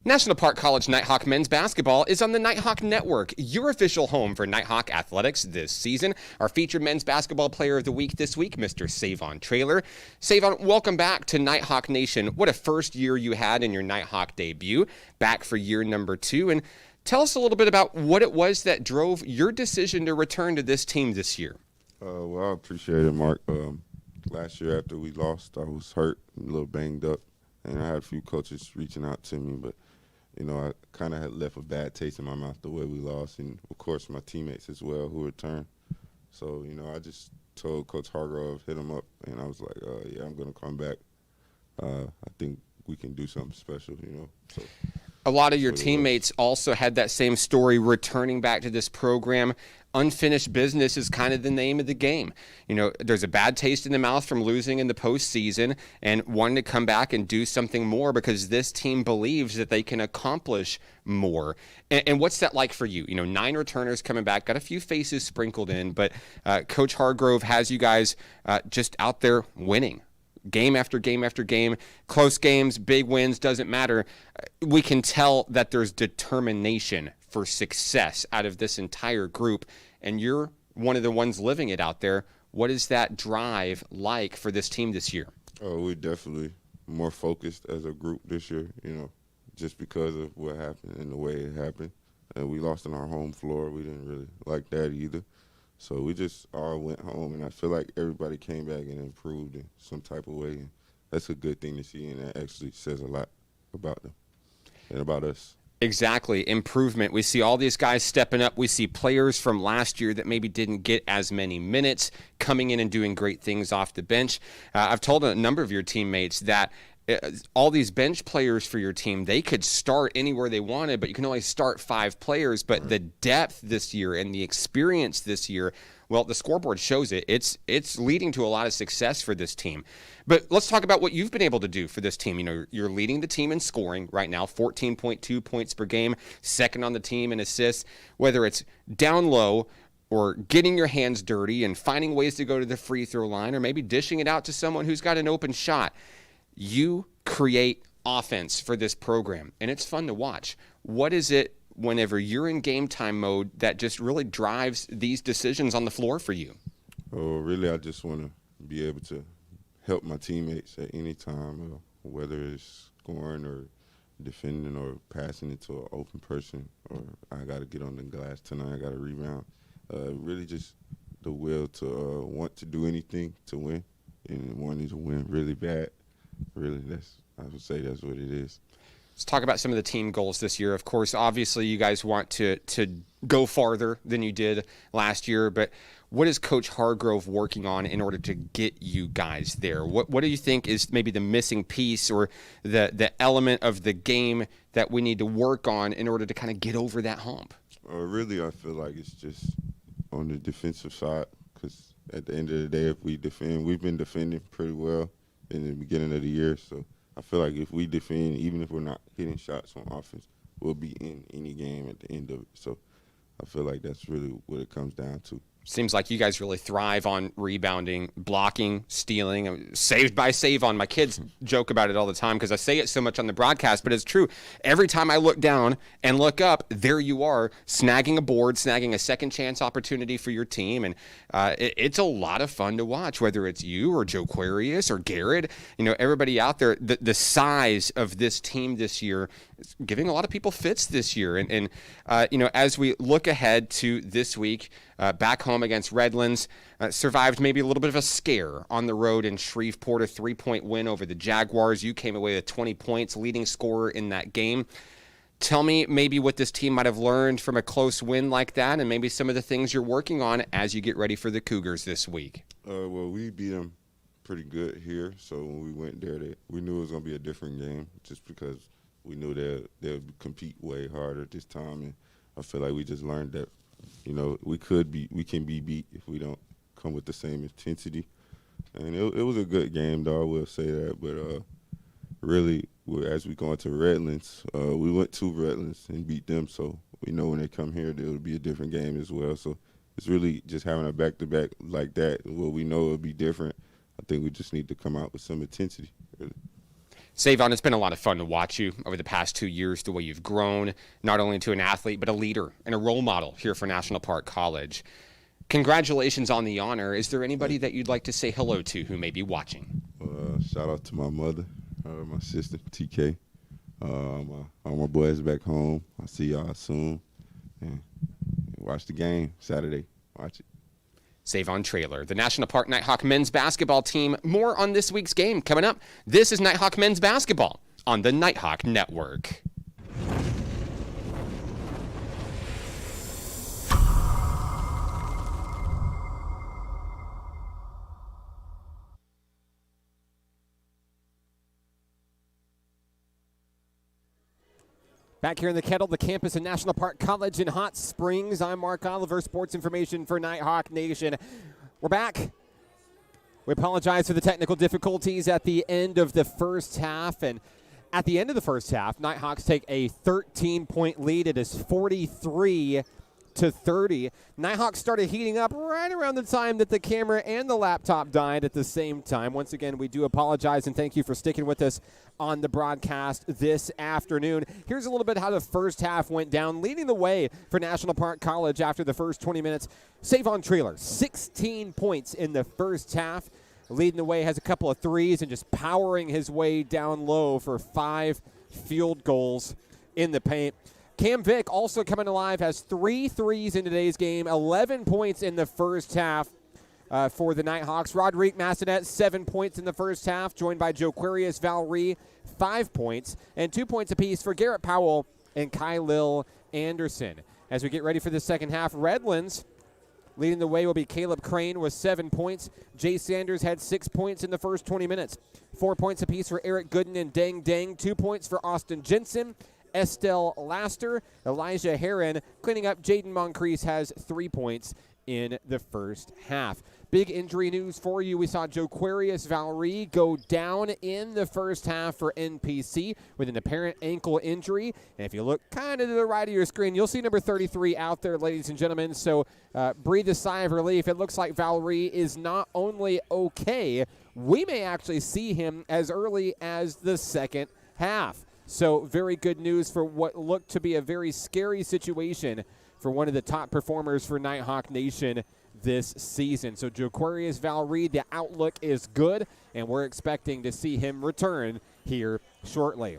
National Park College Nighthawk men's basketball is on the Nighthawk Network, your official home for Nighthawk athletics this season. Our featured men's basketball player of the week this week, Mr. Savon Traylor. Savon, welcome back to Nighthawk Nation. What a first year you had in your Nighthawk debut, back for year number 2. And tell us a little bit about what it was that drove your decision to return to this team this year. Well, I appreciate it, Mark. Last year after we lost, I was hurt, a little banged up, and I had a few coaches reaching out to me, but I kind of had left a bad taste in my mouth the way we lost, and, of course, my teammates as well who returned. So, I just told Coach Hargrove, hit him up, and I was like, yeah, I'm going to come back. I think we can do something special, So, a lot of your teammates also had that same story returning back to this program. Unfinished business is kind of the name of the game. There's a bad taste in the mouth from losing in the postseason and wanting to come back and do something more because this team believes that they can accomplish more. And what's that like for you? 9 returners coming back, got a few faces sprinkled in, but Coach Hargrove has you guys just out there winning. Game after game after game, close games, big wins, doesn't matter. We can tell that there's determination for success out of this entire group, and you're one of the ones living it out there. What is that drive like for this team this year? Oh, we're definitely more focused as a group this year, just because of what happened and the way it happened. And we lost on our home floor. We didn't really like that either. So we just all went home, and I feel like everybody came back and improved in some type of way. And that's a good thing to see, and that actually says a lot about them and about us. Exactly. Improvement. We see all these guys stepping up. We see players from last year that maybe didn't get as many minutes coming in and doing great things off the bench. I've told a number of your teammates that all these bench players for your team, they could start anywhere they wanted, but you can only start 5 players. But right. The depth this year and the experience this year, well, the scoreboard shows it. It's leading to a lot of success for this team. But let's talk about what you've been able to do for this team. You're leading the team in scoring right now, 14.2 points per game, second on the team in assists. Whether it's down low or getting your hands dirty and finding ways to go to the free throw line, or maybe dishing it out to someone who's got an open shot, you create offense for this program, and it's fun to watch. What is it whenever you're in game time mode that just really drives these decisions on the floor for you? Oh, really, I just want to be able to help my teammates at any time, whether it's scoring or defending or passing it to an open person, or I got to get on the glass tonight, I got to rebound. Really just the will to want to do anything to win, and wanting to win really bad. Really, I would say that's what it is. Let's talk about some of the team goals this year. Of course, obviously, you guys want to go farther than you did last year, but what is Coach Hargrove working on in order to get you guys there? What do you think is maybe the missing piece or the element of the game that we need to work on in order to kind of get over that hump? Really, I feel like it's just on the defensive side, because at the end of the day, if we defend, we've been defending pretty well in the beginning of the year, so I feel like if we defend, even if we're not hitting shots on offense, we'll be in any game at the end of it. So I feel like that's really what it comes down to. Seems like you guys really thrive on rebounding, blocking, stealing, saved by Savon. My kids joke about it all the time because I say it so much on the broadcast, but it's true. Every time I look down and look up, there you are, snagging a board, snagging a second chance opportunity for your team, and it's a lot of fun to watch, whether it's you or Joe Quarius or Garrett. Everybody out there, the size of this team this year is giving a lot of people fits this year. And as we look ahead to this week, back home against Redlands, survived maybe a little bit of a scare on the road in Shreveport, a 3-point win over the Jaguars. You came away with 20 points, leading scorer in that game. Tell me maybe what this team might have learned from a close win like that, and maybe some of the things you're working on as you get ready for the Cougars this week. Well, we beat them pretty good here, so when we went there, we knew it was going to be a different game just because we knew they'll compete way harder this time, and I feel like we just learned that we can be beat if we don't come with the same intensity. And it was a good game, though, I will say that. But really, as we go into Redlands, we went to Redlands and beat them. So we know when they come here, it'll be a different game as well. So it's really just having a back-to-back like that. Well, we know it'll be different. I think we just need to come out with some intensity, really. Savon, it's been a lot of fun to watch you over the past 2 years, the way you've grown, not only into an athlete, but a leader and a role model here for National Park College. Congratulations on the honor. Is there anybody that you'd like to say hello to who may be watching? Shout out to my mother, my sister, TK, all my boys back home. I'll see y'all soon. And watch the game Saturday. Watch it. Savon Traylor, the National Park Nighthawk men's basketball team. More on this week's game coming up. This is Nighthawk men's basketball on the Nighthawk Network. Back here in the Kettle, the campus of National Park College in Hot Springs. I'm Mark Oliver, sports information for Nighthawk Nation. We're back. We apologize for the technical difficulties at the end of the first half. And at the end of the first half, Nighthawks take a 13-point lead. It is 43-30. Nighthawks started heating up right around the time that the camera and the laptop died at the same time. Once again, we do apologize and thank you for sticking with us on the broadcast this afternoon. Here's a little bit how the first half went down. Leading the way for National Park College after the first 20 minutes, Savon Traylor, 16 points in the first half. Leading the way, has a couple of threes and just powering his way down low for 5 field goals in the paint. Cam Vick also coming alive, has 3 threes in today's game, 11 points in the first half for the Nighthawks. Roderick Massanet, 7 points in the first half, joined by Joquarius Valerie, 5 points, and 2 points apiece for Garrett Powell and Kylil Anderson. As we get ready for the second half, Redlands leading the way will be Caleb Crane with 7 points. Jay Sanders had 6 points in the first 20 minutes. 4 points apiece for Eric Gooden and Dang Dang, 2 points for Austin Jensen. Estelle Laster, Elijah Heron cleaning up. Jaden Moncrief has 3 points in the first half. Big injury news for you. We saw Joquarius Valerie go down in the first half for NPC with an apparent ankle injury. And if you look kind of to the right of your screen, you'll see number 33 out there, ladies and gentlemen. So breathe a sigh of relief. It looks like Valerie is not only okay, we may actually see him as early as the second half. So very good news for what looked to be a very scary situation for one of the top performers for Nighthawk Nation this season. So Joquarius Valerie, the outlook is good, and we're expecting to see him return here shortly.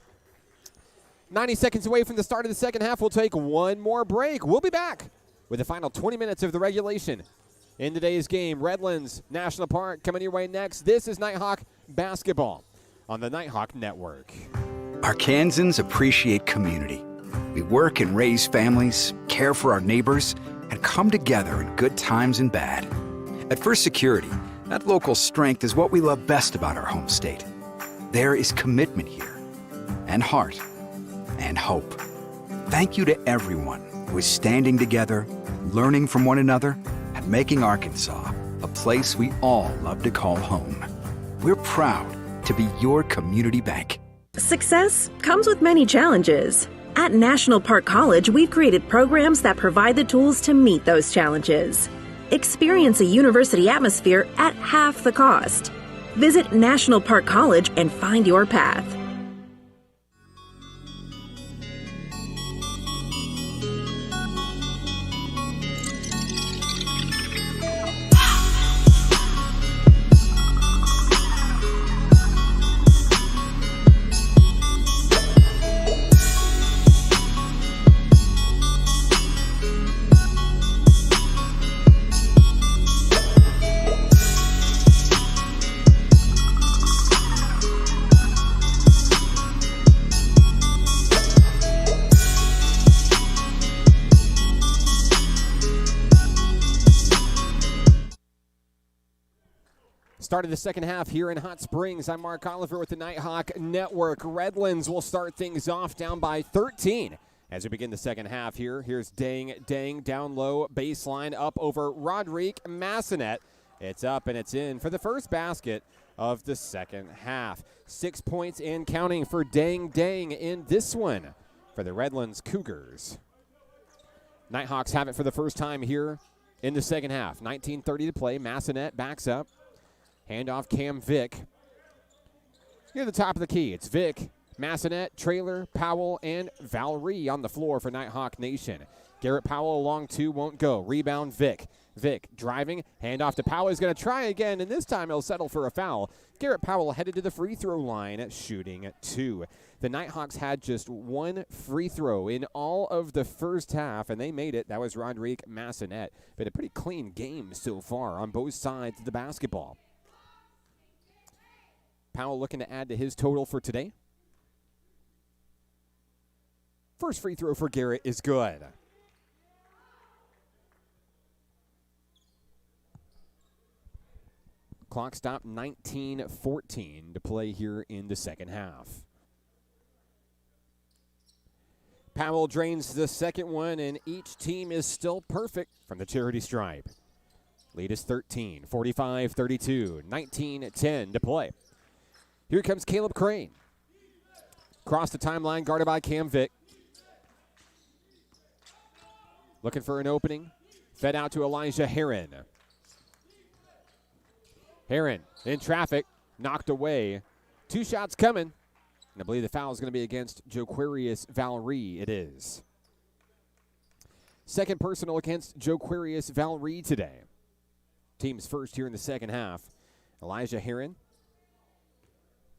90 seconds away from the start of the second half. We'll take one more break. We'll be back with the final 20 minutes of the regulation in today's game. Redlands National Park coming your way next. This is Nighthawk basketball on the Nighthawk Network. Arkansans appreciate community. We work and raise families, care for our neighbors, and come together in good times and bad. At First Security, that local strength is what we love best about our home state. There is commitment here, and heart, and hope. Thank you to everyone who is standing together, learning from one another, and making Arkansas a place we all love to call home. We're proud to be your community bank. Success comes with many challenges. At National Park College, we've created programs that provide the tools to meet those challenges. Experience a university atmosphere at half the cost. Visit National Park College and find your path. Start of the second half here in Hot Springs. I'm Mark Oliver with the Nighthawk Network. Redlands will start things off down by 13 as we begin the second half here. Here's Dang Dang down low, baseline up over Roderick Massanet. It's up and it's in for the first basket of the second half. 6 points and counting for Dang Dang in this one for the Redlands Cougars. Nighthawks have it for the first time here in the second half. 19:30 to play. Massanet backs up. Handoff Cam Vick. Near the top of the key, it's Vic, Massanet, Traylor, Powell, and Valerie on the floor for Nighthawk Nation. Garrett Powell along two, won't go. Rebound, Vic. Vic driving, handoff to Powell. He's going to try again, and this time he'll settle for a foul. Garrett Powell headed to the free throw line, shooting 2. The Nighthawks had just one free throw in all of the first half, and they made it. That was Rodrigue Massanet. But a pretty clean game so far on both sides of the basketball. Powell looking to add to his total for today. First free throw for Garrett is good. Clock stop, 19:14 to play here in the second half. Powell drains the second one, and each team is still perfect from the charity stripe. Lead is 13, 45-32, 19-10 to play. Here comes Caleb Crane. Across the timeline, guarded by Cam Vick. Looking for an opening. Fed out to Elijah Heron. Heron in traffic, knocked away. 2 shots coming. And I believe the foul is going to be against Joquarius Valerie. It is. Second personal against Joquarius Valerie today. Team's first here in the second half. Elijah Heron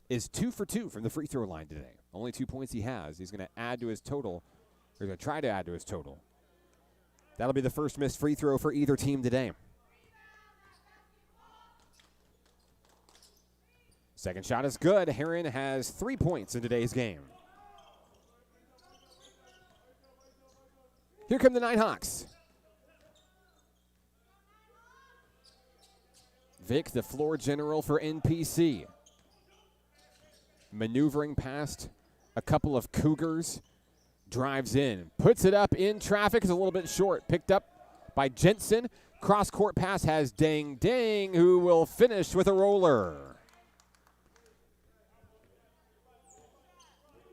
is 2 for 2 from the free throw line today. Only 2 points he has. He's going to add to his total, or going to try to add to his total. That'll be the first missed free throw for either team today. Second shot is good. Heron has 3 points in today's game. Here come the Nighthawks. Vic, the floor general for NPC. Maneuvering past a couple of Cougars. Drives in. Puts it up in traffic. Is a little bit short. Picked up by Jensen. Cross-court pass has Dang Dang, who will finish with a roller.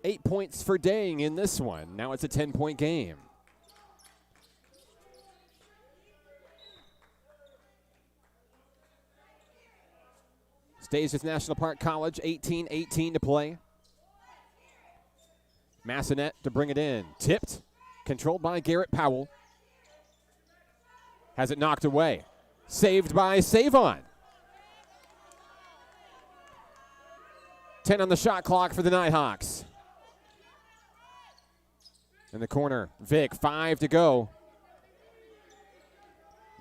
8 points for Dang in this one. Now it's a 10-point game. Stays with National Park College, 18-18 to play. Massanet to bring it in. Tipped, controlled by Garrett Powell. Has it knocked away. Saved by Savon. 10 on the shot clock for the Nighthawks. In the corner, Vic, 5 to go.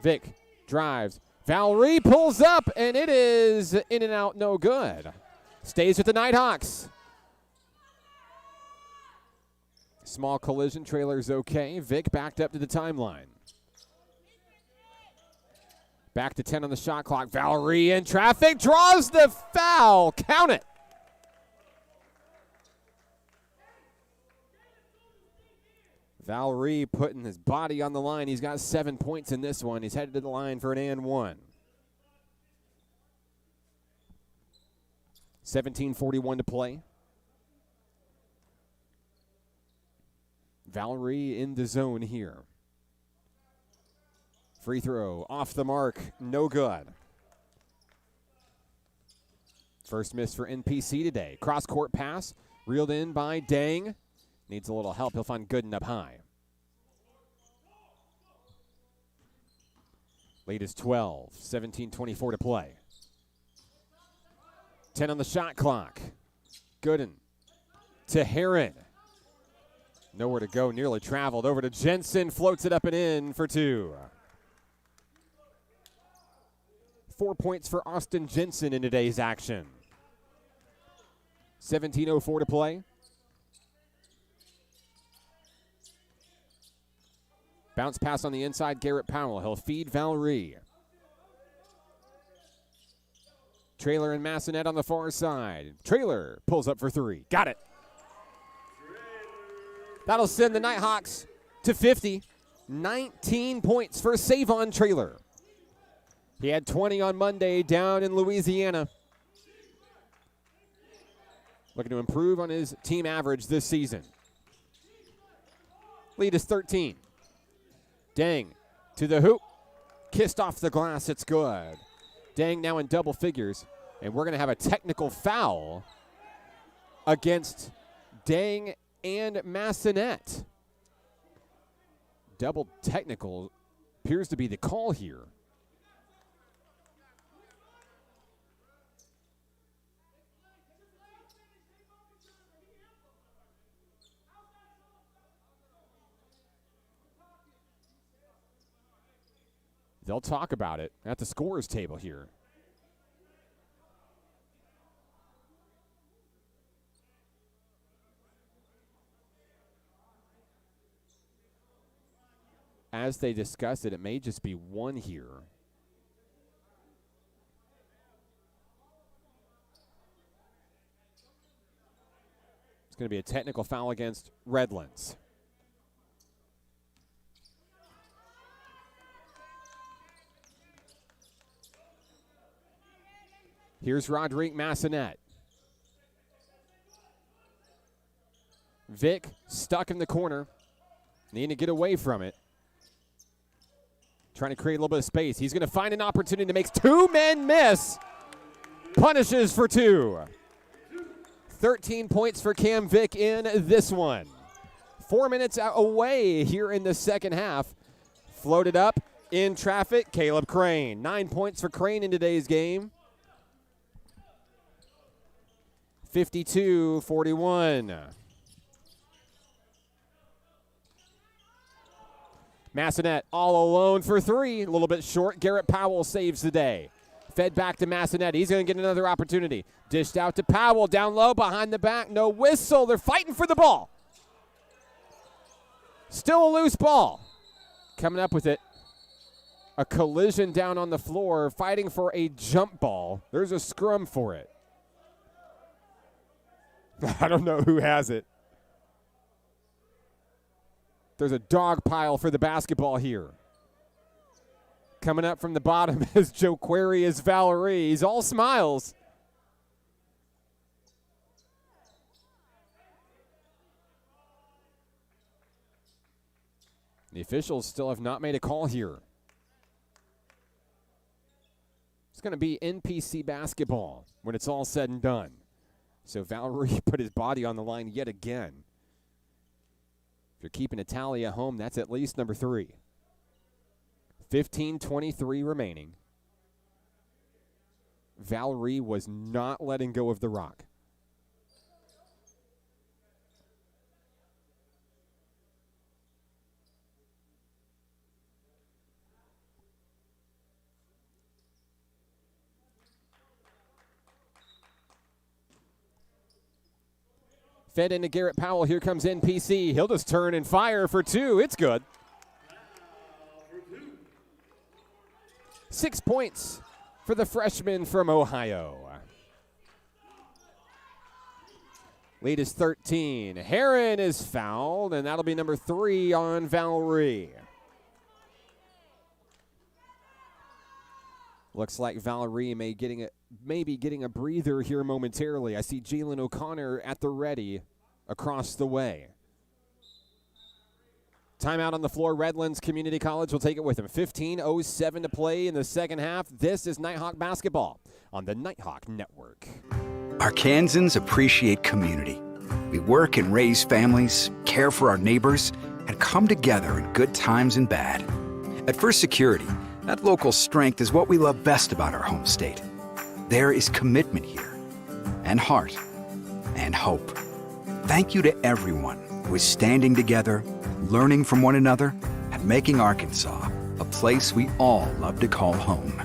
Vic drives. Valerie pulls up, and it is in and out, no good. Stays with the Nighthawks. Small collision, trailer's okay. Vic backed up to the timeline. Back to 10 on the shot clock. Valerie in traffic, draws the foul. Count it. Valerie putting his body on the line. He's got 7 points in this one. He's headed to the line for an and one. 17:41 to play. Valerie in the zone here. Free throw off the mark, no good. First miss for NPC today. Cross-court pass, reeled in by Dang. Needs a little help. He'll find Gooden up high. Lead is 12. 17:24 to play. 10 on the shot clock. Gooden to Heron. Nowhere to go. Nearly traveled over to Jensen. Floats it up and in for 2. 4 points for Austin Jensen in today's action. 17:04 to play. Bounce pass on the inside, Garrett Powell. He'll feed Valerie. Traylor and Massanet on the far side. Traylor pulls up for 3. Got it. That'll send the Nighthawks to 50. 19 points for Savon Traylor. He had 20 on Monday down in Louisiana. Looking to improve on his team average this season. Lead is 13. Dang to the hoop. Kissed off the glass. It's good. Dang now in double figures. And we're going to have a technical foul against Dang and Massanet. Double technical appears to be the call here. They'll talk about it at the scorer's table here. As they discuss it, it may just be one here. It's going to be a technical foul against Redlands. Here's Roderick Massanet. Vic stuck in the corner, needing to get away from it. Trying to create a little bit of space. He's going to find an opportunity to make two men miss. Punishes for two. 13 points for Cam Vic in this one. 4 minutes away here in the second half. Floated up in traffic, Caleb Crane. 9 points for Crane in today's game. 52-41. Massanet all alone for three. A little bit short. Garrett Powell saves the day. Fed back to Massanet. He's going to get another opportunity. Dished out to Powell. Down low, behind the back. No whistle. They're fighting for the ball. Still a loose ball. Coming up with it. A collision down on the floor. Fighting for a jump ball. There's a scrum for it. I don't know who has it. There's a dog pile for the basketball here. Coming up from the bottom is Joe Query, is Valerie. He's all smiles. The officials still have not made a call here. It's going to be NPC basketball when it's all said and done. So Valerie put his body on the line yet again. If you're keeping a tally at home, that's at least number 3. 15:23 remaining. Valerie was not letting go of the rock. Fed into Garrett Powell. Here comes NPC. He'll just turn and fire for 2. It's good. 6 points for the freshman from Ohio. Lead is 13. Heron is fouled, and that'll be number 3 on Valerie. Looks like Valerie may be getting a breather here momentarily. I see Jalen O'Connor at the ready across the way. Timeout on the floor. Redlands Community College will take it with him. 15:07 to play in the second half. This is Nighthawk basketball on the Nighthawk Network. Arkansans appreciate community. We work and raise families, care for our neighbors, and come together in good times and bad. At First Security, that local strength is what we love best about our home state. There is commitment here, and heart, and hope. Thank you to everyone who is standing together, learning from one another, and making Arkansas a place we all love to call home.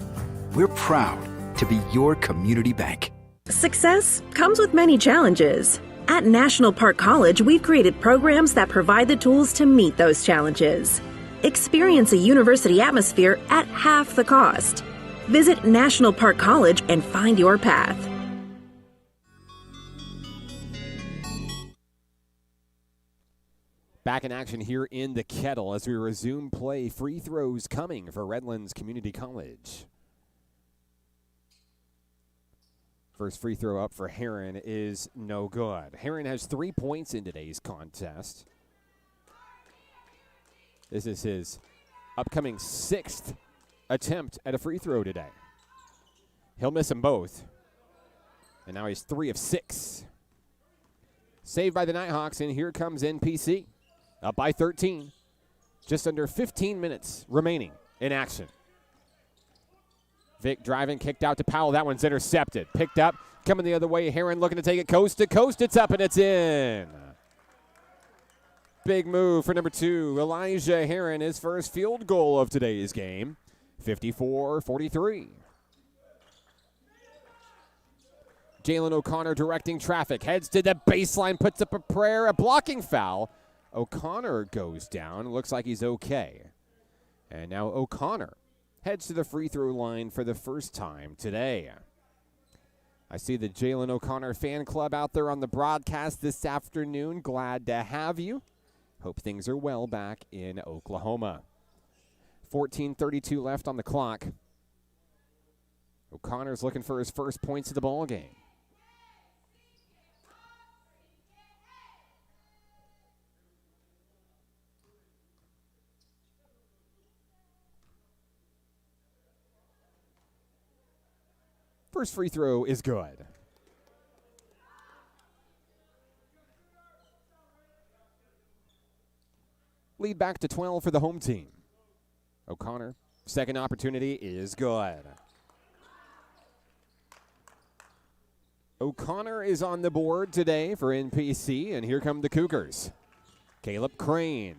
We're proud to be your community bank. Success comes with many challenges. At National Park College, we've created programs that provide the tools to meet those challenges. Experience a university atmosphere at half the cost. Visit National Park College and find your path. Back in action here in the Kettle as we resume play. Free throws coming for Redlands Community College. First free throw up for Heron is no good. Heron has 3 points in today's contest. This is his upcoming 6th attempt at a free throw today. He'll miss them both. And now he's 3 of 6. Saved by the Nighthawks, and here comes NPC. Up by 13. Just under 15 minutes remaining in action. Vic driving, kicked out to Powell. That one's intercepted. Picked up, coming the other way. Heron looking to take it coast to coast. It's up and it's in. Big move for number 2, Elijah Heron, his first field goal of today's game. 54-43. Jalen O'Connor directing traffic. Heads to the baseline, puts up a prayer, a blocking foul. O'Connor goes down. Looks like he's okay. And now O'Connor heads to the free throw line for the first time today. I see the Jalen O'Connor fan club out there on the broadcast this afternoon. Glad to have you. Hope things are well back in Oklahoma. 14:32 left on the clock. O'Connor's looking for his first points of the ball game. First free throw is good. Lead back to 12 for the home team. O'Connor, second opportunity is good. O'Connor is on the board today for NPC, and here come the Cougars. Caleb Crane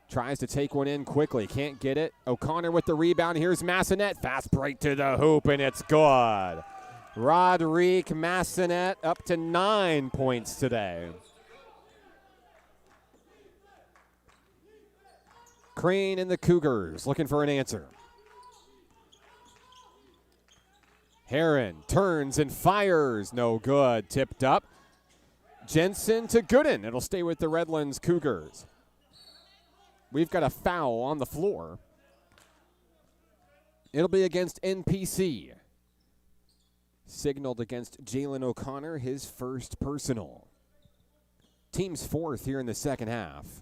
tries to take one in quickly, can't get it. O'Connor with the rebound. Here's Massanet. Fast break to the hoop, and it's good. Roderick Massanet up to 9 points today. Crane and the Cougars looking for an answer. Heron turns and fires. No good. Tipped up. Jensen to Gooden. It'll stay with the Redlands Cougars. We've got a foul on the floor. It'll be against NPC. Signaled against Jalen O'Connor, his first personal. Team's fourth here in the second half.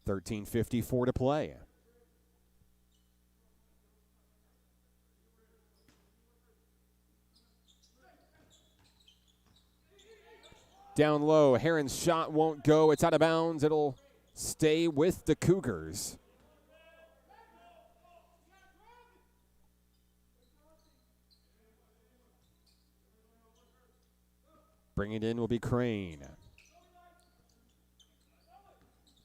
13:54 to play. Down low, Heron's shot won't go. It's out of bounds. It'll stay with the Cougars. Bring it in will be Crane.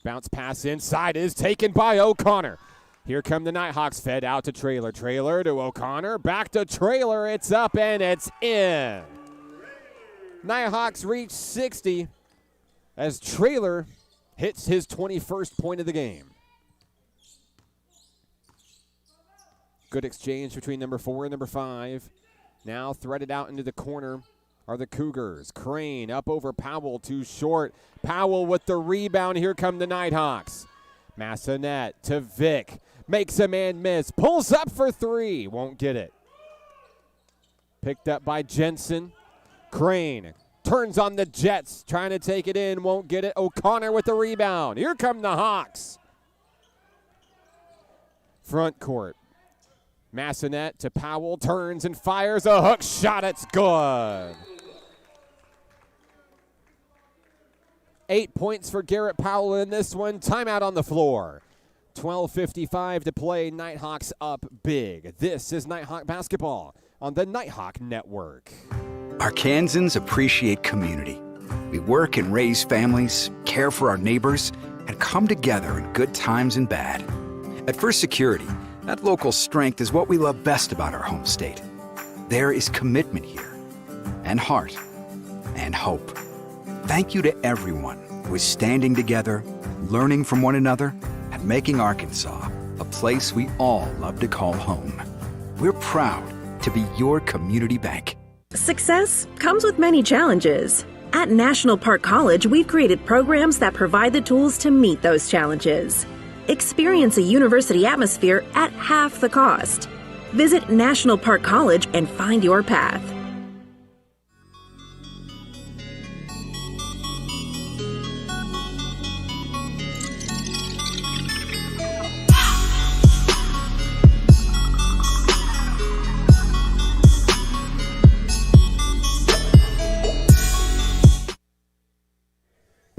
Bounce pass inside is taken by O'Connor. Here come the Nighthawks, fed out to Traylor. Traylor to O'Connor, back to Traylor. It's up and it's in. Nighthawks reach 60 as Traylor hits his 21st point of the game. Good exchange between number 4 and number 5. Now threaded out into the corner are the Cougars. Crane up over Powell, too short. Powell with the rebound. Here come the Nighthawks. Massanet to Vic. Makes a man miss. Pulls up for 3. Won't get it. Picked up by Jensen. Crane turns on the Jets. Trying to take it in. Won't get it. O'Connor with the rebound. Here come the Hawks. Front court. Massanet to Powell. Turns and fires a hook shot. It's good. 8 points for Garrett Powell in this one. Timeout on the floor. 12:55 to play. Nighthawks up big. This is Nighthawk basketball on the Nighthawk Network. Arkansans appreciate community. We work and raise families, care for our neighbors, and come together in good times and bad. At First Security, that local strength is what we love best about our home state. There is commitment here, and heart, and hope. Thank you to everyone who is standing together, learning from one another, and making Arkansas a place we all love to call home. We're proud to be your community bank. Success comes with many challenges. At National Park College, we've created programs that provide the tools to meet those challenges. Experience a university atmosphere at half the cost. Visit National Park College and find your path.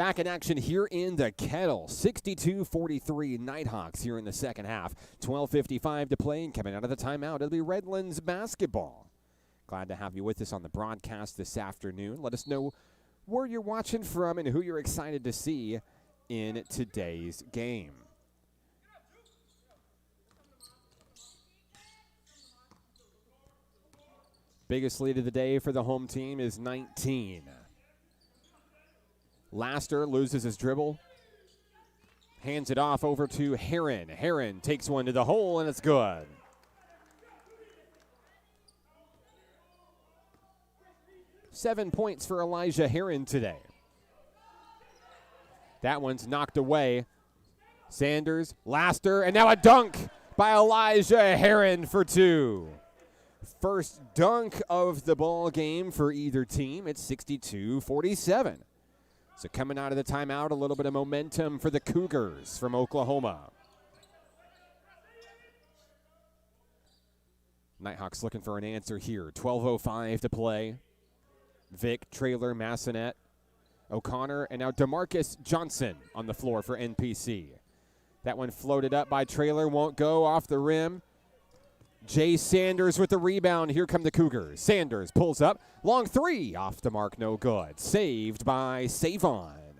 Back in action here in the Kettle. 62-43 Nighthawks here in the second half. 12:55 to play, and coming out of the timeout, it'll be Redlands basketball. Glad to have you with us on the broadcast this afternoon. Let us know where you're watching from and who you're excited to see in today's game. Biggest lead of the day for the home team is 19. Laster loses his dribble. Hands it off over to Heron. Heron takes one to the hole, and it's good. Seven points for Elijah Heron today. That one's knocked away. Sanders, Laster, and now a dunk by Elijah Heron for two. First dunk of the ball game for either team. It's 62-47. So coming out of the timeout, a little bit of momentum for the Cougars from Oklahoma. Nighthawks looking for an answer here. 12:05 to play. Vic, Traylor, Massonet, O'Connor, and now DeMarcus Johnson on the floor for NPC. That one floated up by Traylor, won't go off the rim. Jay Sanders with the rebound. Here come the Cougars. Sanders pulls up. Long three. Off the mark, no good. Saved by Savon.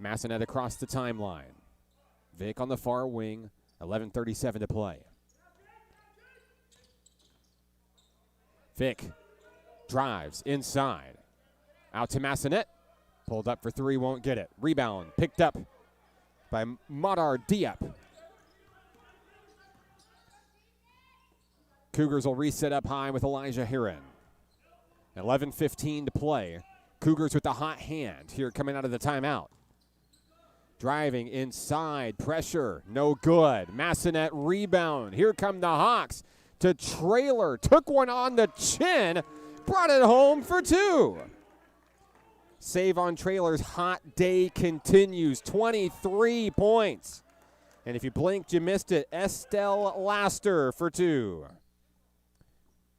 Massonet across the timeline. Vic on the far wing. 11:37 to play. Vic drives inside. Out to Massonet. Pulled up for three, won't get it. Rebound picked up by Madar Diep. Cougars will reset up high with Elijah Heron. 11:15 to play. Cougars with the hot hand here coming out of the timeout. Driving inside, pressure, no good. Massonet rebound. Here come the Hawks to Traylor. Took one on the chin, brought it home for two. Save on Traylor's hot day continues. 23 points. And if you blinked, you missed it. Estelle Laster for two.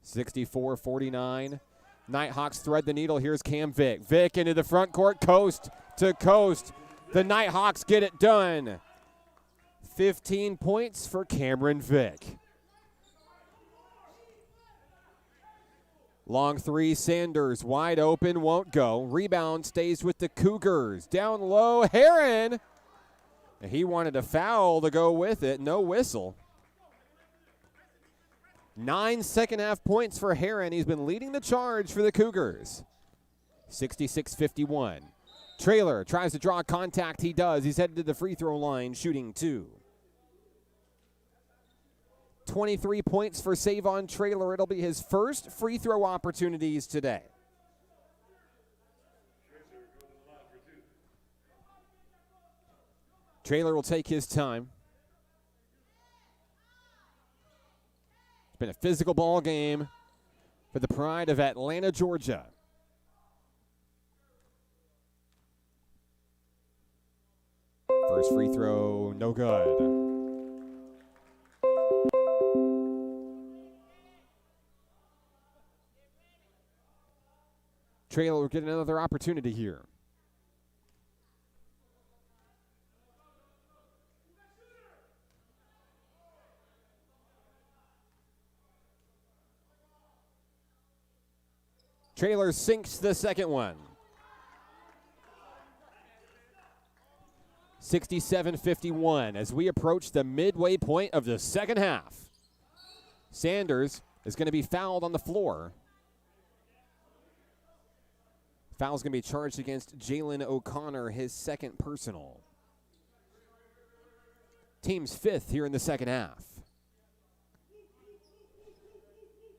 64-49. Nighthawks thread the needle. Here's Cam Vic. Vic into the front court, coast to coast. The Nighthawks get it done. 15 points for Cameron Vic. Long three, Sanders wide open, won't go. Rebound stays with the Cougars. Down low, Heron. He wanted a foul to go with it, no whistle. 9 second-half points for Heron. He's been leading the charge for the Cougars. 66-51. Traylor tries to draw contact. He does. He's headed to the free throw line, shooting two. 23 points for Savon Traylor. It'll be his first free throw opportunities today. Traylor will take his time. It's been a physical ball game for the pride of Atlanta, Georgia. First free throw, no good. Traylor will get another opportunity here. Traylor sinks the second one. 67-51 as we approach the midway point of the second half. Sanders is going to be fouled on the floor. Foul's going to be charged against Jalen O'Connor, his second personal. Team's fifth here in the second half.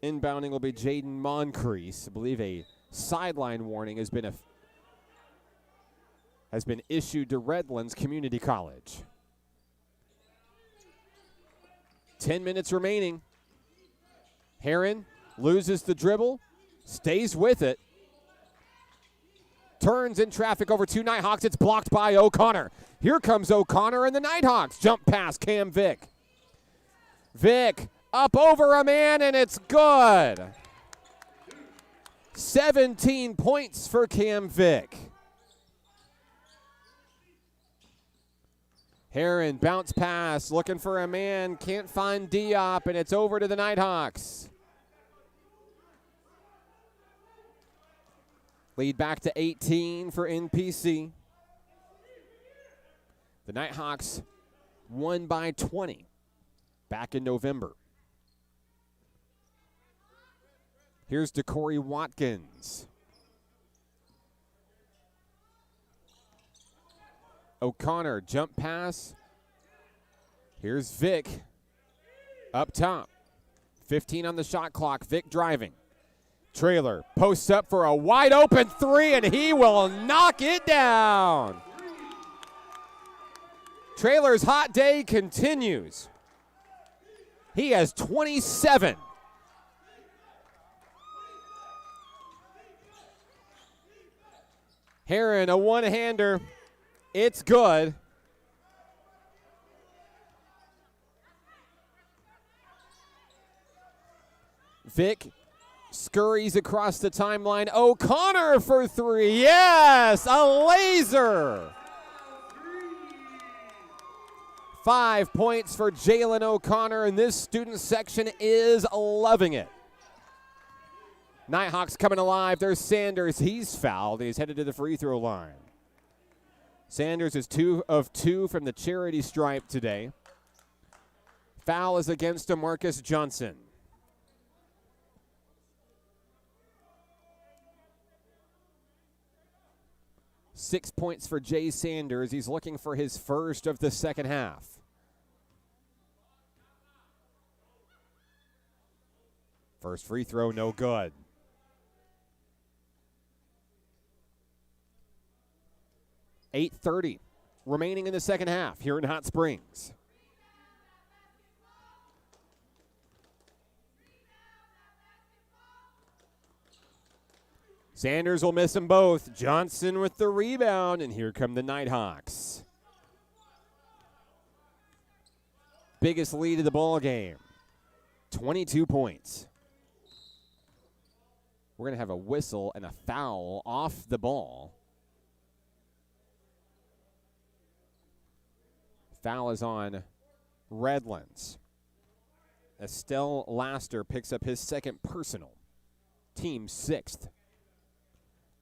Inbounding will be Jaden Moncrief. I believe a sideline warning has been issued to Redlands Community College. 10 minutes remaining. Heron loses the dribble, stays with it. Turns in traffic over two Nighthawks. It's blocked by O'Connor. Here comes O'Connor and the Nighthawks. Jump pass, Cam Vic. Vic up over a man, and it's good. 17 points for Cam Vick. Heron, bounce pass, looking for a man, can't find Diop, and it's over to the Nighthawks. Lead back to 18 for NPC. The Nighthawks won by 20 back in November. Here's DeCorey Watkins. O'Connor, jump pass. Here's Vick up top. 15 on the shot clock. Vick driving. Trailer posts up for a wide open three, and he will knock it down. Trailer's hot day continues. He has 27. Heron, a one-hander. It's good. Vick scurries across the timeline. O'Connor for three. Yes, a laser. 5 points for Jalen O'Connor, and this student section is loving it. Nighthawks coming alive. There's Sanders. He's fouled. He's headed to the free throw line. Sanders is 2 of 2 from the charity stripe today. Foul is against DeMarcus Johnson. Six points for Jay Sanders. He's looking for his first of the second half. First free throw, no good. .8:30 remaining in the second half here in Hot Springs. Sanders will miss them both. Johnson with the rebound, and here come the Nighthawks. Biggest lead of the ball game, 22 points. We're going to have a whistle and a foul off the ball. Foul is on Redlands. Estelle Laster picks up his second personal. Team 6th.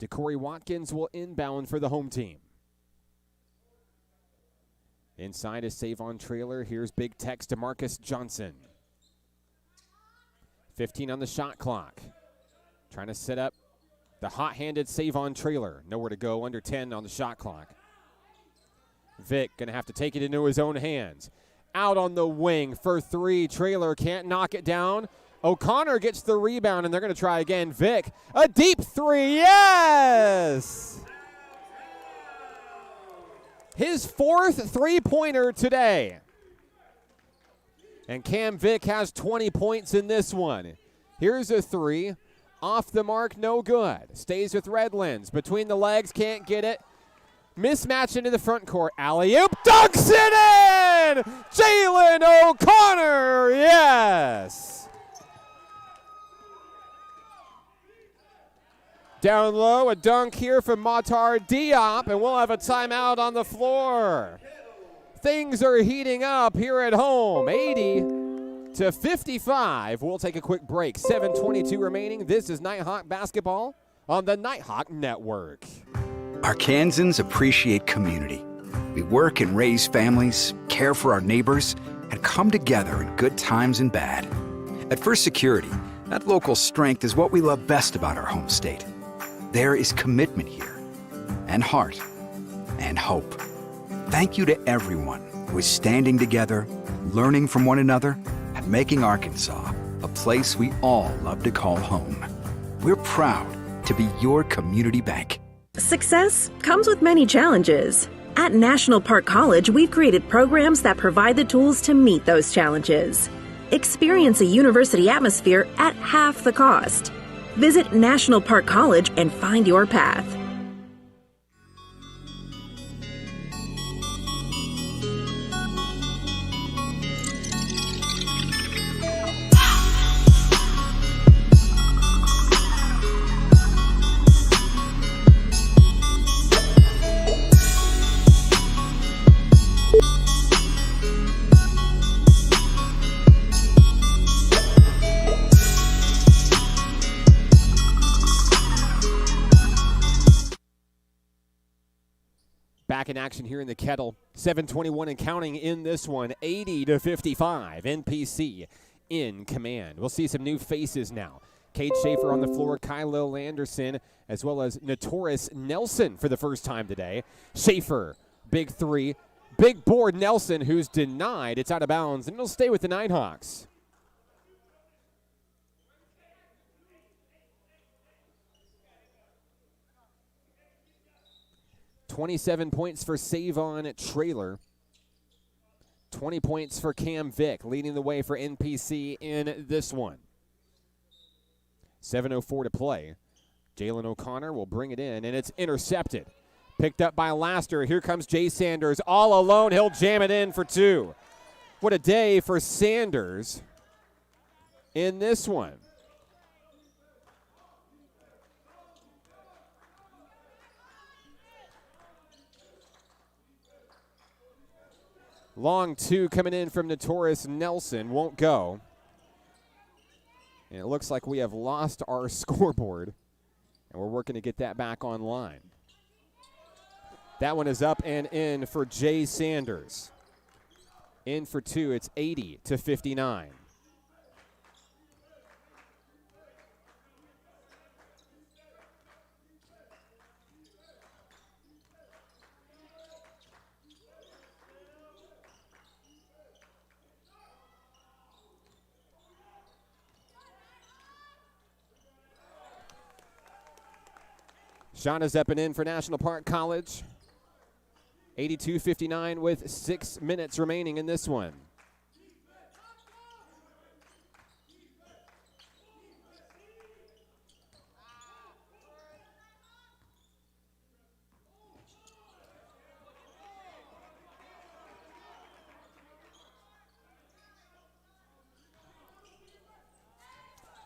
DeCorey Watkins will inbound for the home team. Inside is Savon Trailer. Here's Big Tex DeMarcus Johnson. 15 on the shot clock. Trying to set up the hot-handed Savon Trailer. Nowhere to go, under 10 on the shot clock. Vick going to have to take it into his own hands. Out on the wing for three. Trailer can't knock it down. O'Connor gets the rebound, and they're going to try again. Vick, a deep three. Yes! His fourth three-pointer today. And Cam Vick has 20 points in this one. Here's a three. Off the mark, no good. Stays with Redlands. Between the legs, can't get it. Mismatch into the front court. Alley-oop, dunks it in! Jalen O'Connor, yes! Down low, a dunk here from Matar Diop, and we'll have a timeout on the floor. Things are heating up here at home, 80-55. We'll take a quick break. 7:22 remaining. This is Nighthawk basketball on the Nighthawk Network. Arkansans appreciate community. We work and raise families, care for our neighbors, and come together in good times and bad. At First Security, that local strength is what we love best about our home state. There is commitment here, and heart, and hope. Thank you to everyone who is standing together, learning from one another, and making Arkansas a place we all love to call home. We're proud to be your community bank. Success comes with many challenges. At National Park College, we've created programs that provide the tools to meet those challenges. Experience a university atmosphere at half the cost. Visit National Park College and find your path. Back in action here in the Kettle. 7:21 and counting in this one. 80-55. NPC in command. We'll see some new faces now. Cade Schaefer on the floor, Kylo Anderson, as well as Notorious Nelson for the first time today. Schaefer, big three. Big board Nelson, who's denied. It's out of bounds, and it'll stay with the Nighthawks. $27 points for Savon Traylor. 20 points for Cam Vick, leading the way for NPC in this one. 7:04 to play. Jalen O'Connor will bring it in, and it's intercepted. Picked up by Laster. Here comes Jay Sanders all alone. He'll jam it in for two. What a day for Sanders in this one. Long two coming in from Notorious Nelson. Won't go. And it looks like we have lost our scoreboard, and we're working to get that back online. That one is up and in for Jay Sanders. In for two. It's 80-59. Shauna Zeppin in for National Park College. 82-59 with 6 minutes remaining in this one.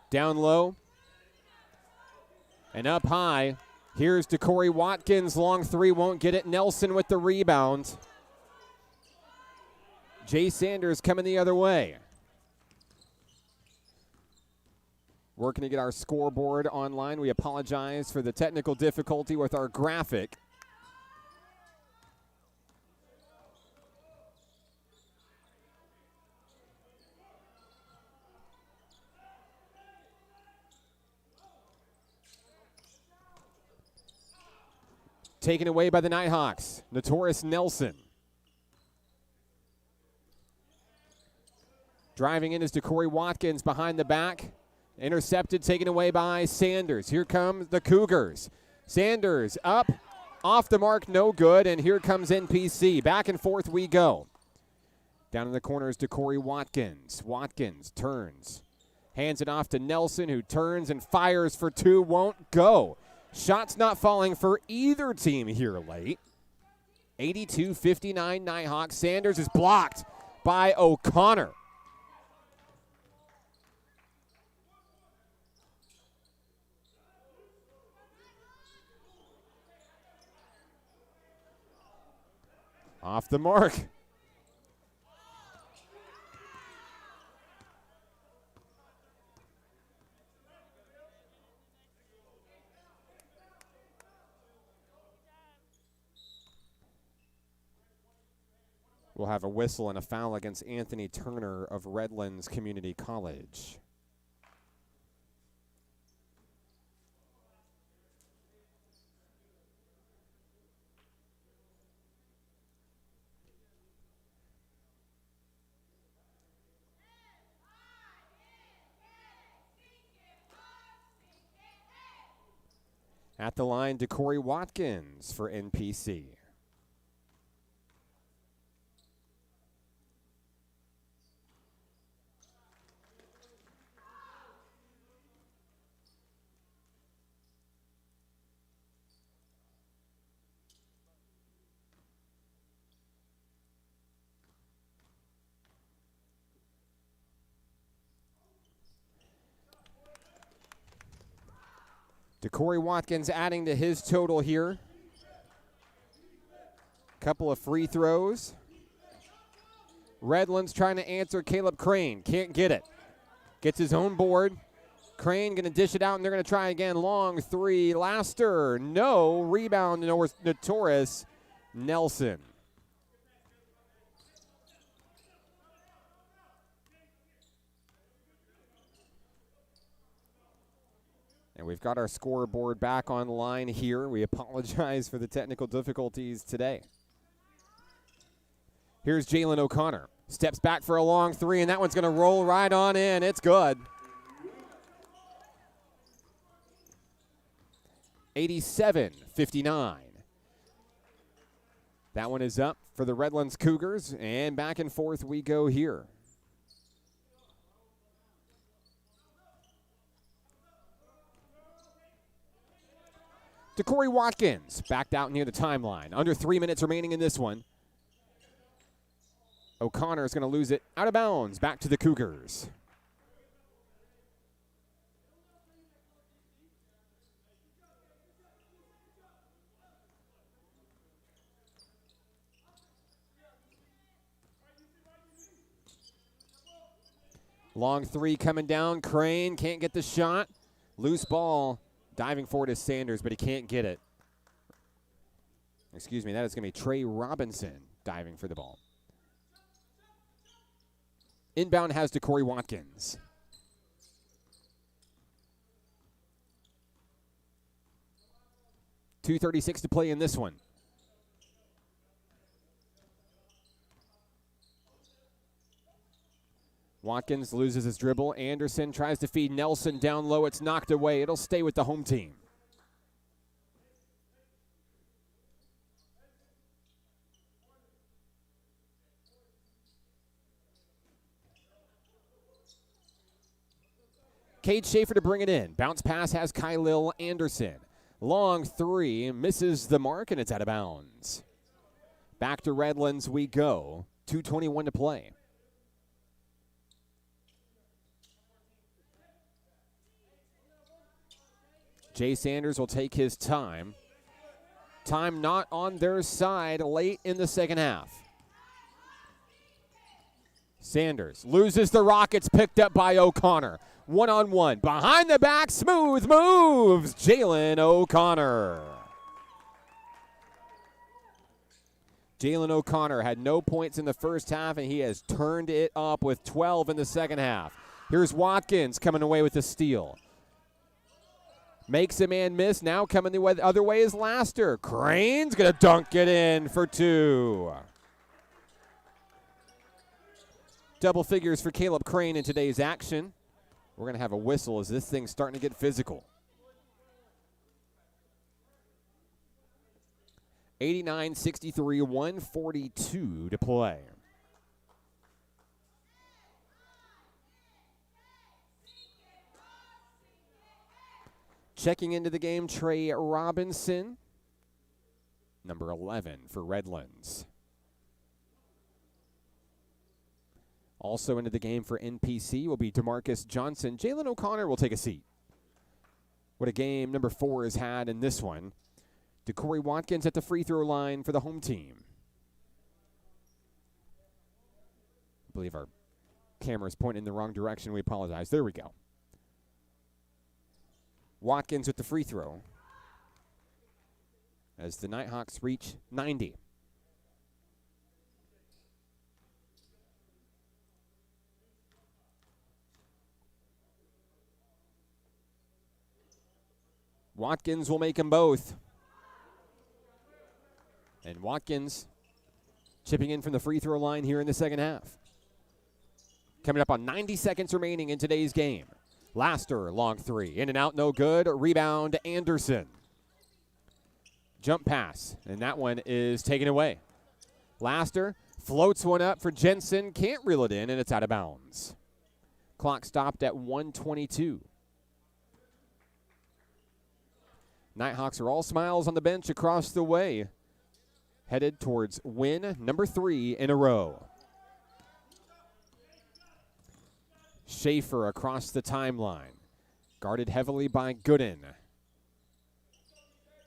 Down low and up high. Here's DeCorey Watkins, long three, won't get it. Nelson with the rebound. Jay Sanders coming the other way. Working to get our scoreboard online. We apologize for the technical difficulty with our graphic. Taken away by the Nighthawks. Notorious Nelson. Driving in is DeCorey Watkins behind the back. Intercepted, taken away by Sanders. Here comes the Cougars. Sanders up, off the mark, no good, and here comes NPC. Back and forth we go. Down in the corner is DeCorey Watkins. Watkins turns. Hands it off to Nelson, who turns and fires for two, won't go. Shots not falling for either team here late. 82-59 Nighthawks. Sanders is blocked by O'Connor. Off the mark. We'll have a whistle and a foul against Anthony Turner of Redlands Community College. At the line, DeCorey Watkins for NPC. DeCorey Watkins adding to his total here. Couple of free throws. Redlands trying to answer Caleb Crane. Can't get it. Gets his own board. Crane going to dish it out, and they're going to try again. Long three. Laster, no. Rebound, Notorious. Nelson. And we've got our scoreboard back online here. We apologize for the technical difficulties today. Here's Jalen O'Connor. Steps back for a long three, and that one's going to roll right on in. It's good. 87-59. That one is up for the Redlands Cougars, and back and forth we go here. To Corey Watkins, backed out near the timeline. Under 3 minutes remaining in this one. O'Connor is going to lose it out of bounds. Back to the Cougars. Long three coming down. Crane can't get the shot. Loose ball. Diving forward is Sanders, but he can't get it. Excuse me, that is going to be Trey Robinson diving for the ball. Inbound has to Corey Watkins. .236 to play in this one. Watkins loses his dribble. Anderson tries to feed Nelson down low. It's knocked away. It'll stay with the home team. Cade Schaefer to bring it in. Bounce pass has Kylil Anderson. Long three, misses the mark, and it's out of bounds. Back to Redlands we go. 2:21 to play. Jay Sanders will take his time. Time not on their side late in the second half. Sanders loses the Rockets, picked up by O'Connor. One-on-one, behind the back, smooth moves, Jalen O'Connor. Jalen O'Connor had no points in the first half, and he has turned it up with 12 in the second half. Here's Watkins coming away with the steal. Makes a man miss. Now coming the other way is Laster. Crane's going to dunk it in for two. Double figures for Caleb Crane in today's action. We're going to have a whistle as this thing's starting to get physical. 89-63, 1:42 to play. Checking into the game, Trey Robinson, number 11 for Redlands. Also into the game for NPC will be DeMarcus Johnson. Jalen O'Connor will take a seat. What a game number 4 has had in this one. Corey Watkins at the free throw line for the home team. I believe our camera is pointing in the wrong direction. We apologize. There we go. Watkins with the free throw as the Nighthawks reach 90. Watkins will make them both. And Watkins chipping in from the free throw line here in the second half. Coming up on 90 seconds remaining in today's game. Laster, long three. In and out, no good. Rebound, Anderson. Jump pass, and that one is taken away. Laster floats one up for Jensen. Can't reel it in, and it's out of bounds. Clock stopped at 1:22. Nighthawks are all smiles on the bench across the way. Headed towards win number 3 in a row. Schaefer across the timeline. Guarded heavily by Gooden.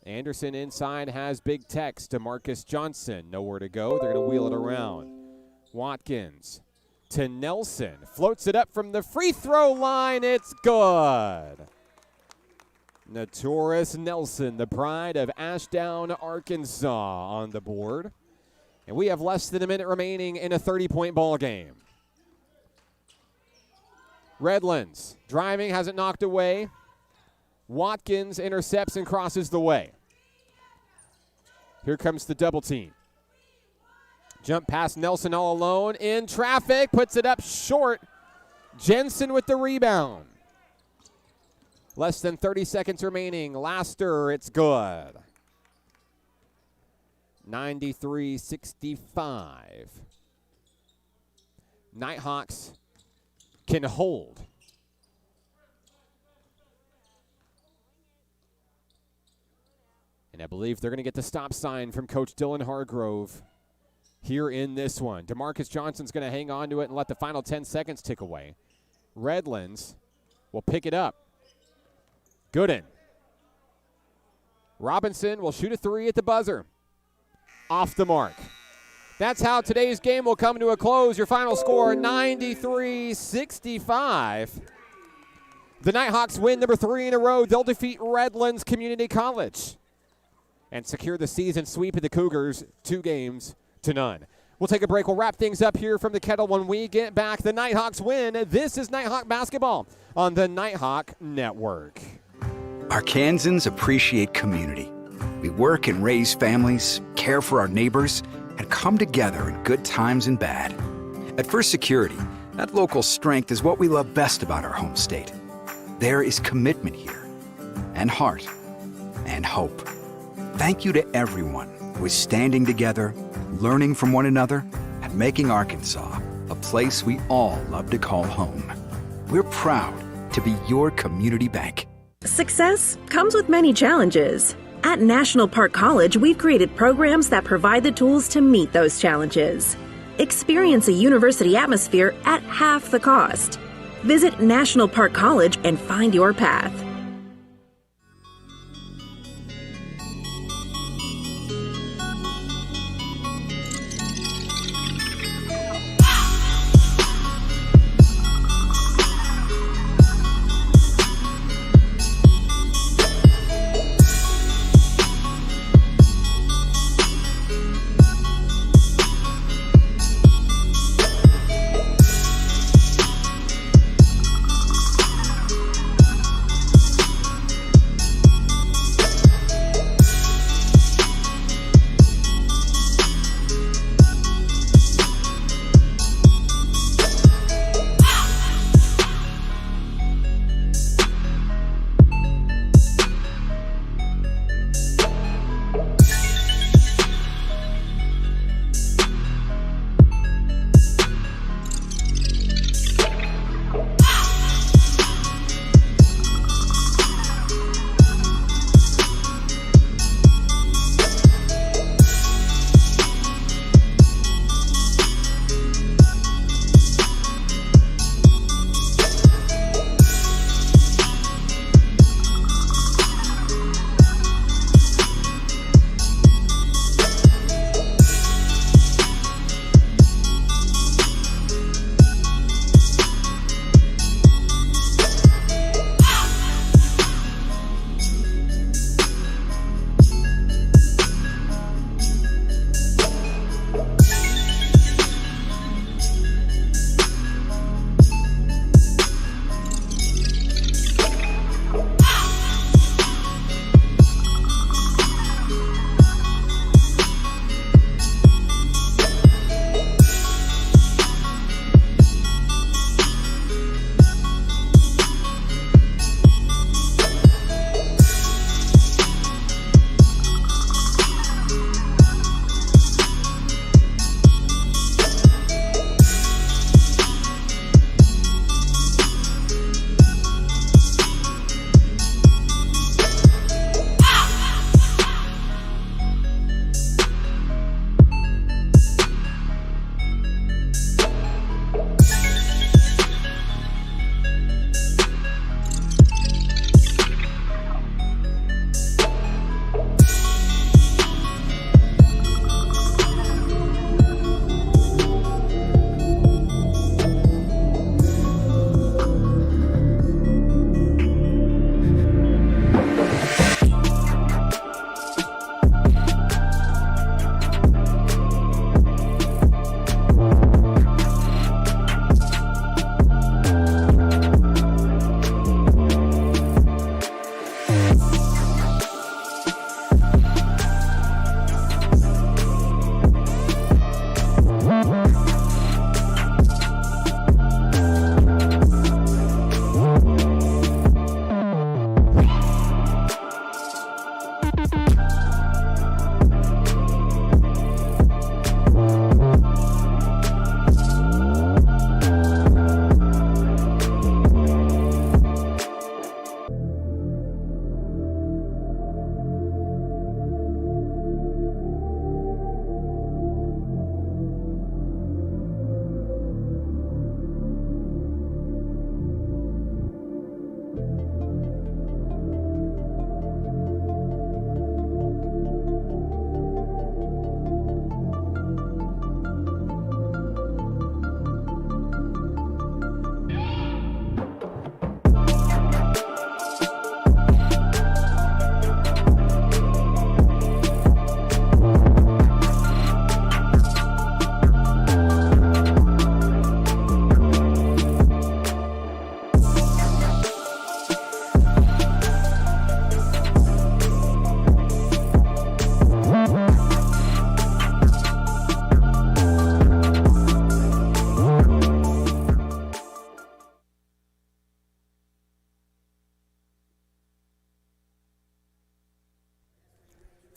Anderson inside has Big Tex to Marcus Johnson. Nowhere to go. They're going to wheel it around. Watkins to Nelson. Floats it up from the free throw line. It's good. Notorious Nelson, the pride of Ashdown, Arkansas, on the board. And we have less than a minute remaining in a 30-point ball game. Redlands driving, has it knocked away. Watkins intercepts and crosses the way. Here comes the double team. Jump past Nelson all alone. In traffic, puts it up short. Jensen with the rebound. Less than 30 seconds remaining. Laster, it's good. 93-65. Nighthawks can hold. And I believe they're going to get the stop sign from Coach Dylan Hargrove here in this one. DeMarcus Johnson's going to hang on to it and let the final 10 seconds tick away. Redlands will pick it up. Gooden. Robinson will shoot a three at the buzzer. Off the mark. That's how today's game will come to a close. Your final score, 93-65. The Nighthawks win number 3 in a row. They'll defeat Redlands Community College and secure the season sweep of the Cougars 2-0. We'll take a break. We'll wrap things up here from the Kettle when we get back. The Nighthawks win. This is Nighthawk basketball on the Nighthawk Network. Arkansans appreciate community. We work and raise families, care for our neighbors, and come together in good times and bad. At First Security, that local strength is what we love best about our home state. There is commitment here, and heart, and hope. Thank you to everyone who is standing together, learning from one another, and making Arkansas a place we all love to call home. We're proud to be your community bank. Success comes with many challenges. At National Park College, we've created programs that provide the tools to meet those challenges. Experience a university atmosphere at half the cost. Visit National Park College and find your path.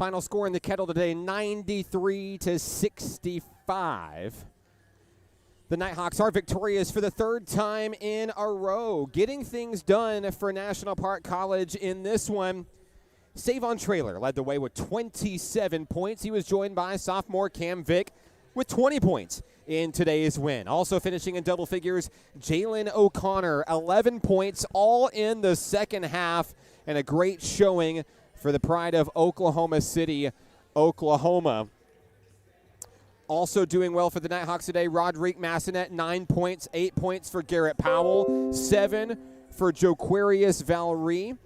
Final score in the Kettle today, 93-65. The Nighthawks are victorious for the third time in a row, getting things done for National Park College in this one. Savon Traylor led the way with 27 points. He was joined by sophomore Cam Vick with 20 points in today's win. Also finishing in double figures, Jalen O'Connor, 11 points, all in the second half, and a great showing for the pride of Oklahoma City, Oklahoma. Also doing well for the Nighthawks today, Roderick Massonet, 9 points, 8 points for Garrett Powell, 7 for Joquarius Valerie,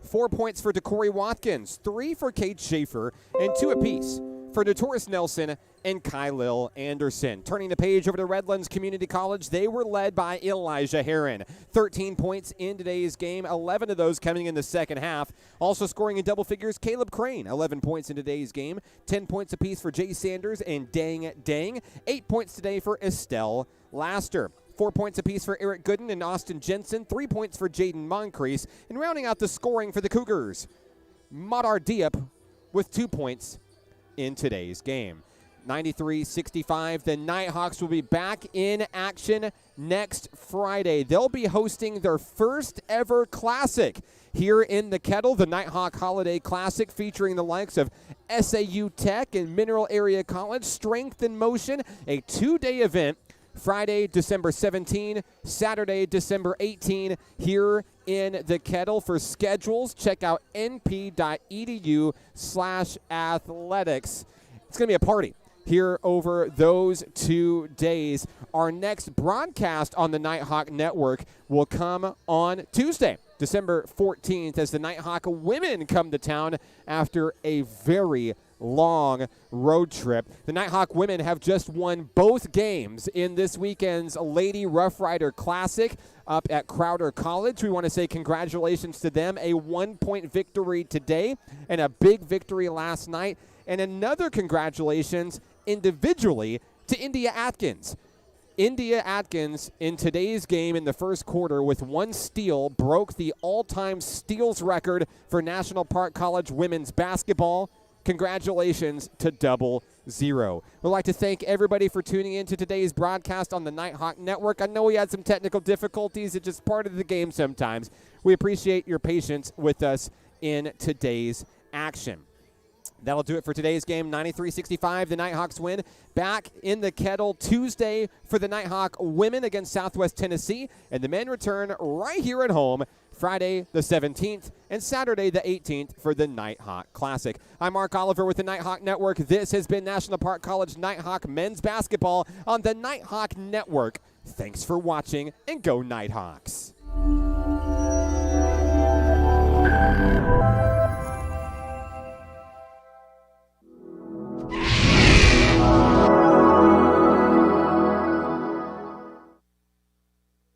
4 points for DeCorey Watkins, 3 for Kate Schaefer, and 2 apiece for Notorious Nelson and Kylil Anderson. Turning the page over to Redlands Community College, they were led by Elijah Heron. 13 points in today's game, 11 of those coming in the second half. Also scoring in double figures, Caleb Crane, 11 points in today's game, 10 points apiece for Jay Sanders and Dang Dang. 8 points today for Estelle Laster. 4 points apiece for Eric Gooden and Austin Jensen, 3 points for Jaden Moncrief, and rounding out the scoring for the Cougars, Madar Diop with 2 points in today's game. 93-65, the Nighthawks will be back in action next Friday. They'll be hosting their first ever Classic here in the Kettle, the Nighthawk Holiday Classic, featuring the likes of SAU Tech and Mineral Area College. Strength in Motion, a 2-day event, Friday, December 17, Saturday, December 18, here in the Kettle. For schedules, check out np.edu/athletics. It's going to be a party here over those 2 days. Our next broadcast on the Nighthawk Network will come on Tuesday, December 14th, as the Nighthawk women come to town after a very long road trip. The Nighthawk women have just won both games in this weekend's Lady Rough Rider Classic up at Crowder College. We want to say congratulations to them. A 1-point victory today and a big victory last night. And another congratulations individually to India Atkins. India Atkins in today's game in the first quarter with 1 steal broke the all-time steals record for National Park College women's basketball. Congratulations to 00. We'd like to thank everybody for tuning in to today's broadcast on the Nighthawk Network. I know we had some technical difficulties. It's just part of the game sometimes. We appreciate your patience with us in today's action. That'll do it for today's game. 93-65, the Nighthawks win. Back in the Kettle Tuesday for the Nighthawk women against Southwest Tennessee. And the men return right here at home Friday the 17th and Saturday the 18th for the Nighthawk Classic. I'm Mark Oliver with the Nighthawk Network. This has been National Park College Nighthawk men's basketball on the Nighthawk Network. Thanks for watching, and go Nighthawks.